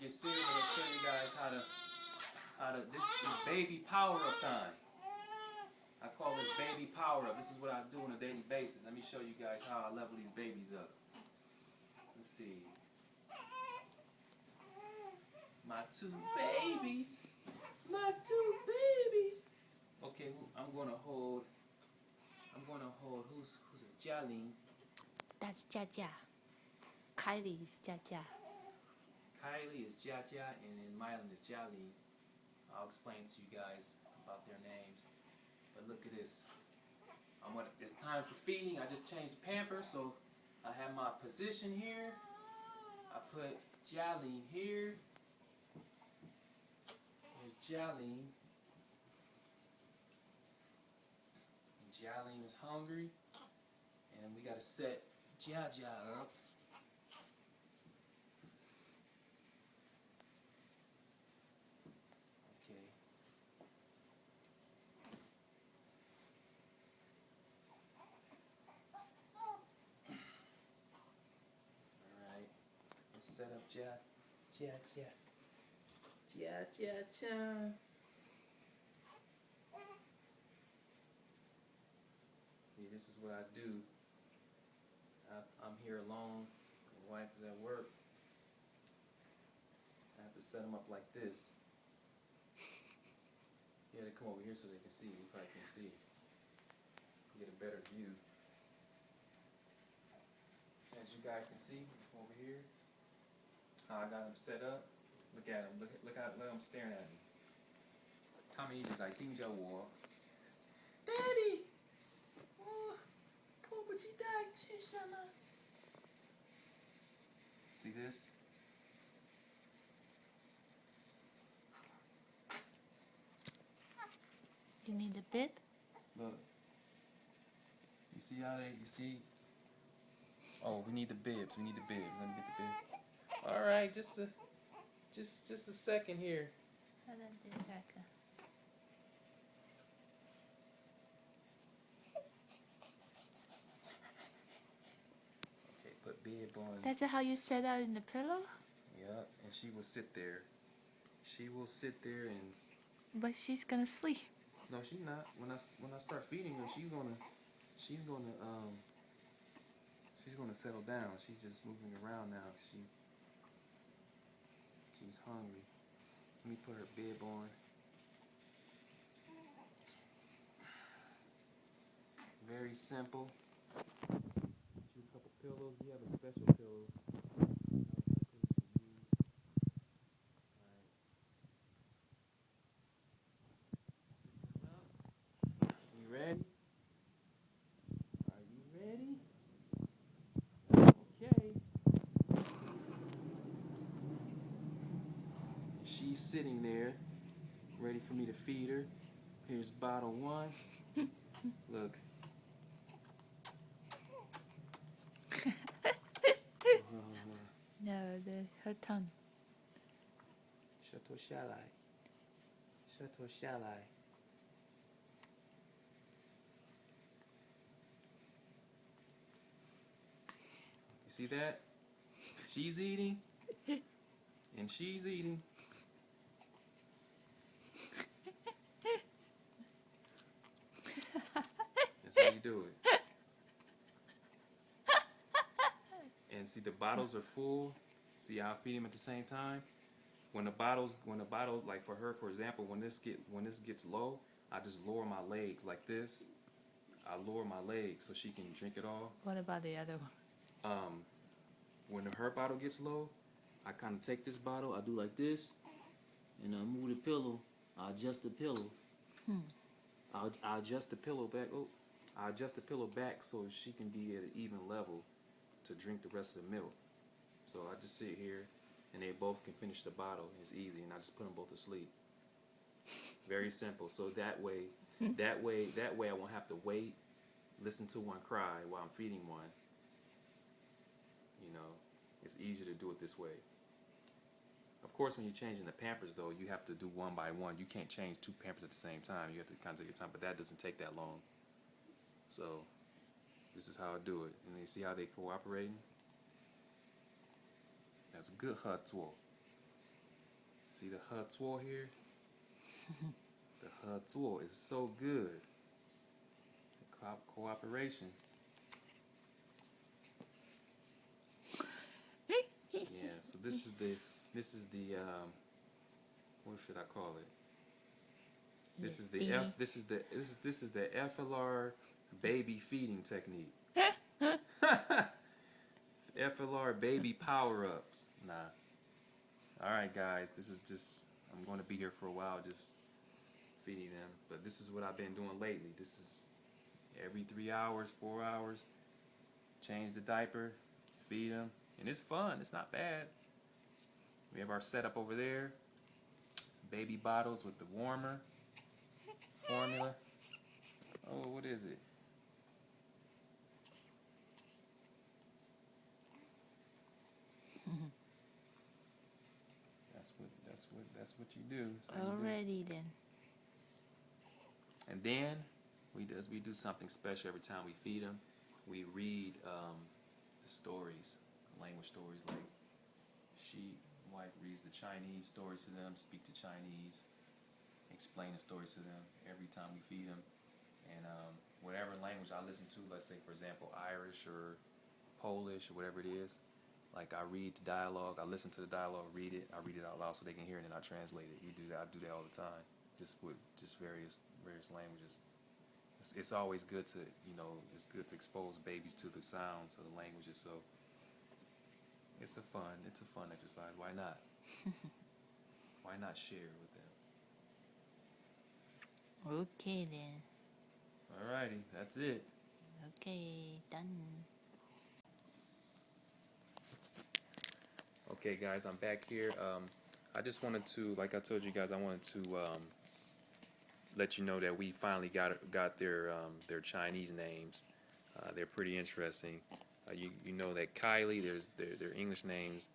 get serious, I'm gonna show you guys how to this is baby power up time. I call this baby power up. This is what I do on a daily basis. Let me show you guys how I level these babies up. Let's see. My two babies. My two babies. Okay, I'm gonna hold who's a Jialing. That's Jia Jia. Kylie is Jia Jia. Kylie is Jia Jia, and then Mylan is Jialing. I'll explain to you guys about their names. But look at this. It's time for feeding. I just changed the pamper, so I have my position here. I put Jialing here. Here's Jialing. Jialing is hungry. And we gotta set Jia Jia up. Okay. Alright. Let's set up Jia Jia. Jia Jia Jia. See, this is what I do. I'm here alone. My wife is at work. I have to set them up like this. You had to come over here so they can see. You probably can see. Get a better view. As you guys can see over here, how I got them set up. Look at them. Look at them staring at me. 他们一直在盯着我。Daddy， 我迫不及待吃什么？ See this? You need a bib? Look. You see how you see? Oh, we need the bibs. We need the bibs. Let me get the bibs. All right, just a second here. Hold on just a second. Okay, put bib on. That's how you set out in the pillow? Yep, and she will sit there. She will sit there and. But she's gonna sleep. No, she's not. When I start feeding her, she's gonna settle down. She's just moving around now. She's hungry. Let me put her bib on. Very simple. Get you a couple pillows. We have a special pillow. You ready? Are you ready? Okay. She's sitting there, ready for me to feed her. Here's bottle one. Look. No, her tongue. 舌头下来，舌头下来。You see that? She's eating, and she's eating. That's how you do it. And see, the bottles are full. See how I feed them at the same time. When the bottle, like for her, for example, when this gets low, I just lower my legs like this. I lower my legs so she can drink it all. What about the other one? When her bottle gets low, I kind of take this bottle, I do like this, and I move the pillow. I adjust the pillow. I adjust the pillow back. Oh, I adjust the pillow back so she can be at an even level to drink the rest of the milk. So I just sit here, and they both can finish the bottle. It's easy, and I just put them both to sleep. Very simple. So that way I won't have to wait, listen to one cry while I'm feeding one. You know, it's easier to do it this way. Of course, when you're changing the Pampers, though, you have to do one by one. You can't change 2 Pampers at the same time. You have to kind of take your time, but that doesn't take that long. So this is how I do it. And you see how they cooperating? That's good, her tool. See the Hutsuo here? The Hutsuo is so good. The cooperation. Yeah, so this is the what should I call it? This is the FLR baby feeding technique. FLR baby power-ups. Nah. Alright guys, this is just, I'm going to be here for a while just feeding them. But this is what I've been doing lately. This is every 3 hours, 4 hours, change the diaper, feed them. And it's fun, it's not bad. We have our setup over there. Baby bottles with the warmer formula. Oh, what is it? That's what you do. Already then. And then we do something special every time we feed them. We read the stories, language stories. Like wife reads the Chinese stories to them, speak to Chinese, explain the stories to them every time we feed them. And whatever language I listen to, let's say for example Irish or Polish or whatever it is, like I read the dialogue, I listen to the dialogue, I read it out loud so they can hear it, and I translate it. We do that. I do that all the time, just with various languages. It's always good to, it's good to expose babies to the sounds of the languages. So it's a fun exercise. Why not? Why not share with them? Okay then. Alrighty, that's it. Okay, done. Okay guys, I'm back here. I just wanted to, like I told you guys, I wanted to let you know that we finally got their Chinese names. They're pretty interesting. You know that Kylie, their English names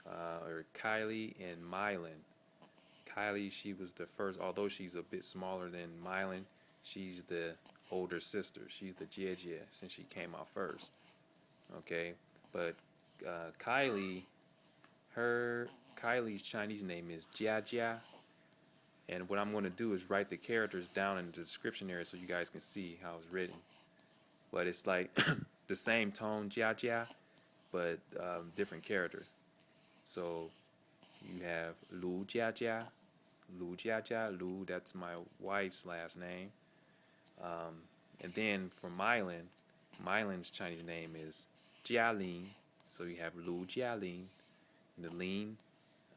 are Kylie and Mylan. Kylie, she was the first, although she's a bit smaller than Mylan, she's the older sister. She's the Jie since she came out first. Okay, but Kylie's Chinese name is Jia. And what I'm going to do is write the characters down in the description area so you guys can see how it's written. But it's like the same tone, Jia, but different character. So you have Lu Jia, Lu, that's my wife's last name. And then for Mylan's Chinese name is Jialin. So you have Lu Jialin. The Lin,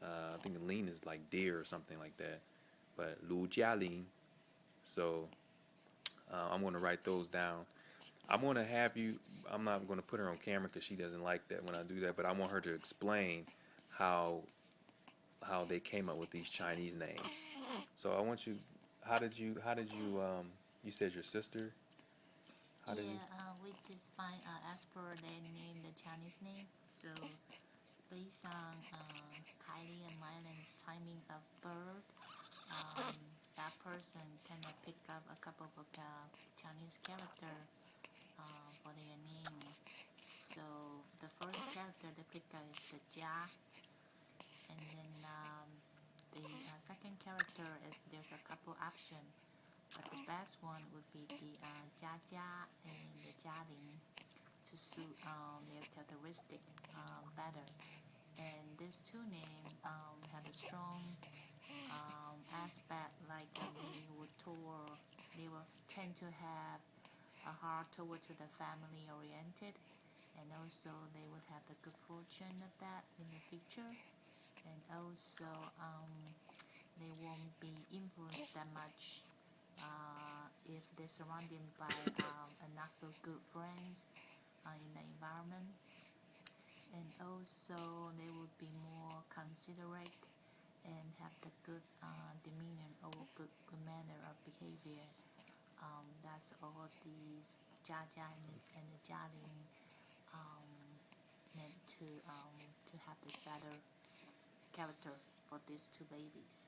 I think the Lin is like deer or something like that. But Lu Jialin. So I'm going to write those down. I'm going to have you, I'm not going to put her on camera because she doesn't like that when I do that, but I want her to explain how they came up with these Chinese names. So I want you, how did you you said your sister? We just find as per their name, the Chinese name. So based on Kylie and Mylan's timing of birth, that person can pick up a couple of Chinese character for their name. So the first character they pick up is the Jia, and then the second character there's a couple options, but the best one would be the Jia and the Jialin to suit their characteristic better. And these two names had a strong aspect, like they will tend to have a heart toward to the family oriented, and also they would have the good fortune of that in the future, and also they won't be influenced that much if they're surrounded by not so good friends in the environment. And also they would be more considerate and have the good demeanor or good manner of behavior. That's all these Jia and the Jialin meant to have the better character for these two babies.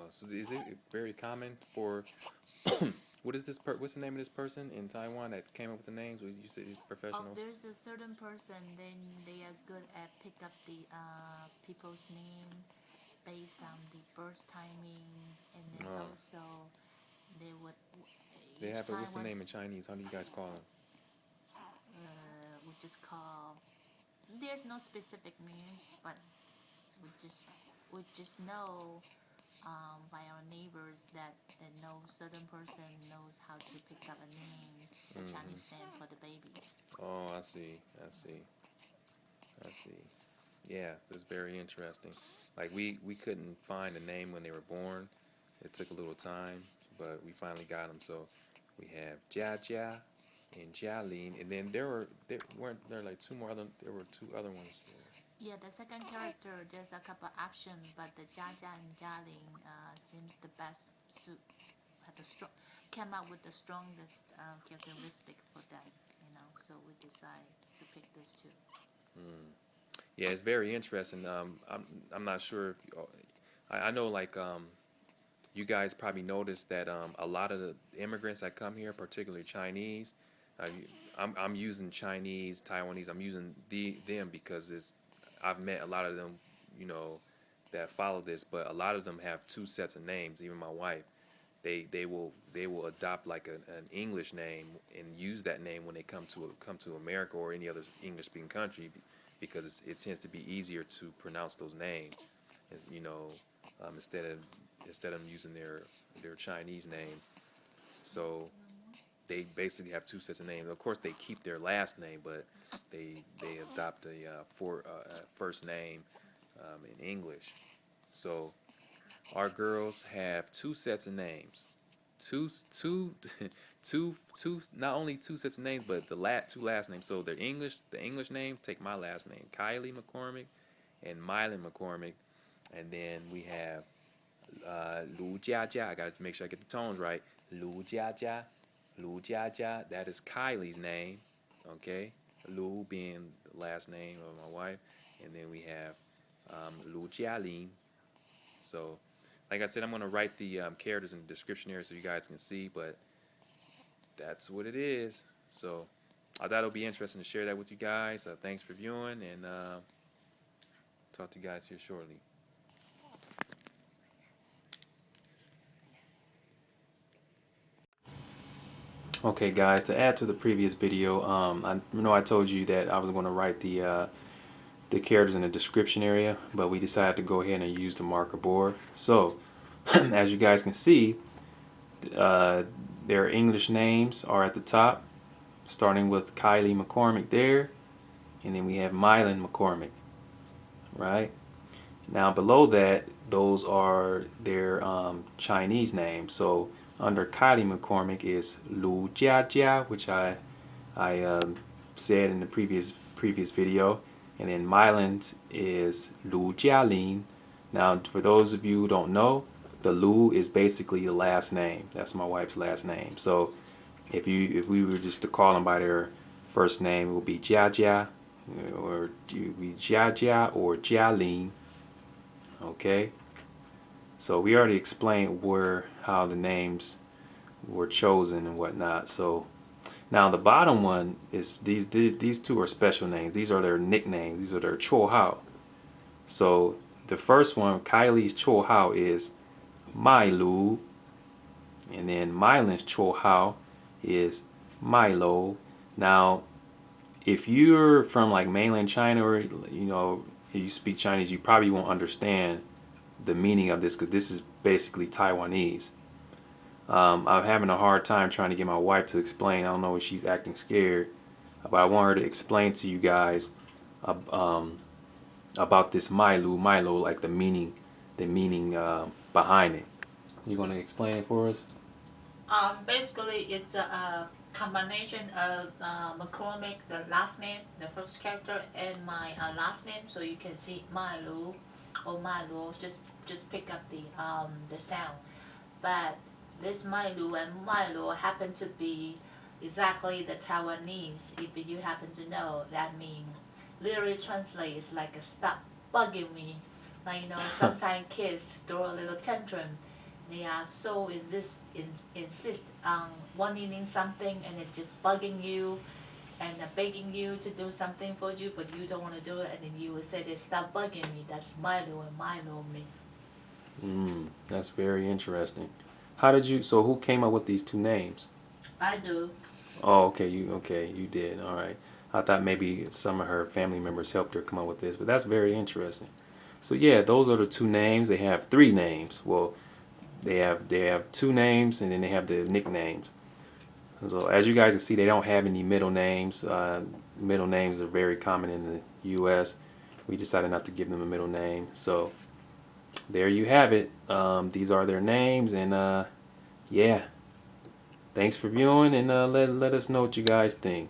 So is it very common for What is this? What's the name of this person in Taiwan that came up with the names? You said he's Oh, professional. there's a certain person. Then they are good at pick up the people's name based on the birth timing, and then Oh, also they would they each have it. time What's the when name in Chinese? How do you guys call them? we just call. There's no specific name, but we just know by our neighbors that know certain person knows how to pick up a name, a Chinese name for the babies. Oh, I see. I see. I see. Yeah, that's very interesting. Like we couldn't find a name when they were born. It took a little time, but we finally got them. So we have Jia Jia and Jialin, and then there like two more other. There were two other ones. Yeah, the second character there's a couple options, but the Jaja and Jialing seems the best suit. Had the strong came out with the strongest characteristic for that, So we decided to pick these two. Yeah, it's very interesting. I'm not sure if I know like you guys probably noticed that a lot of the immigrants that come here, particularly Chinese, I'm using Chinese, Taiwanese. I'm using them because I've met a lot of them, you know, that follow this, but a lot of them have two sets of names. Even my wife, they will adopt like an English name and use that name when they come to America or any other English speaking country because it tends to be easier to pronounce those names, you know, instead of using their Chinese name. So they basically have two sets of names. Of course, they keep their last name, but they adopt a first name in English. So our girls have two sets of names, two two two not only two sets of names, but two last names. So the English name take my last name, Kylie McCormick and Mylan McCormick, and then we have Lu Jia Jia. I got to make sure I get the tones right. Lu Jia Jia, Lu Jia Jia. That is Kylie's name. Okay, Lu being the last name of my wife, and then we have Lu Jialin. So, like I said, I'm gonna write the characters in the description area so you guys can see. But that's what it is. So, I thought it would be interesting to share that with you guys. Thanks for viewing, and talk to you guys here shortly. Okay, guys, to add to the previous video, I know I told you that I was going to write the characters in the description area, but we decided to go ahead and use the marker board. So, as you guys can see, their English names are at the top, starting with Kylie McCormick there, and then we have Mylan McCormick, right? Now below that, those are their Chinese names. So under Kylie McCormick is Lu Jia Jia, which I said in the previous video, and then Mylan's is Lu Jialin. Now, for those of you who don't know, the Lu is basically the last name. That's my wife's last name. So if we were just to call them by their first name, it would be Jia Jia, or it would be Jia Jia or Jialin. Okay. So we already explained how the names were chosen and whatnot. So now the bottom one is these two are special names. These are their nicknames. These are their 绰号. So the first one, Kylie's 绰号 is Mailu, and then Mylan's 绰号 is Milo. Now, if you're from like mainland China or if you speak Chinese, you probably won't understand the meaning of this because this is basically Taiwanese. I'm having a hard time trying to get my wife to explain. I don't know if she's acting scared, but I want her to explain to you guys about this Milo, like the meaning behind it. You gonna explain it for us? Basically, it's a combination of McCormick, the last name, the first character, and my last name. So you can see Milo or Milo. Just pick up the sound. But this Milo and Milo happen to be exactly the Taiwanese. If you happen to know, that means literally translates like a stop bugging me. Like sometimes kids throw a little tantrum. They are so insist on wanting something and it's just bugging you and begging you to do something for you, but you don't want to do it, and then you will say, "Stop bugging me." That's Milo and Milo me. That's very interesting. How did you? So who came up with these two names? I do. Oh, okay. You did. All right. I thought maybe some of her family members helped her come up with this, but that's very interesting. So yeah, those are the two names. They have three names. Well, they have two names and then they have the nicknames. So as you guys can see, they don't have any middle names. Middle names are very common in the U.S. We decided not to give them a middle name. So there you have it. These are their names, and yeah. Thanks for viewing, and let us know what you guys think.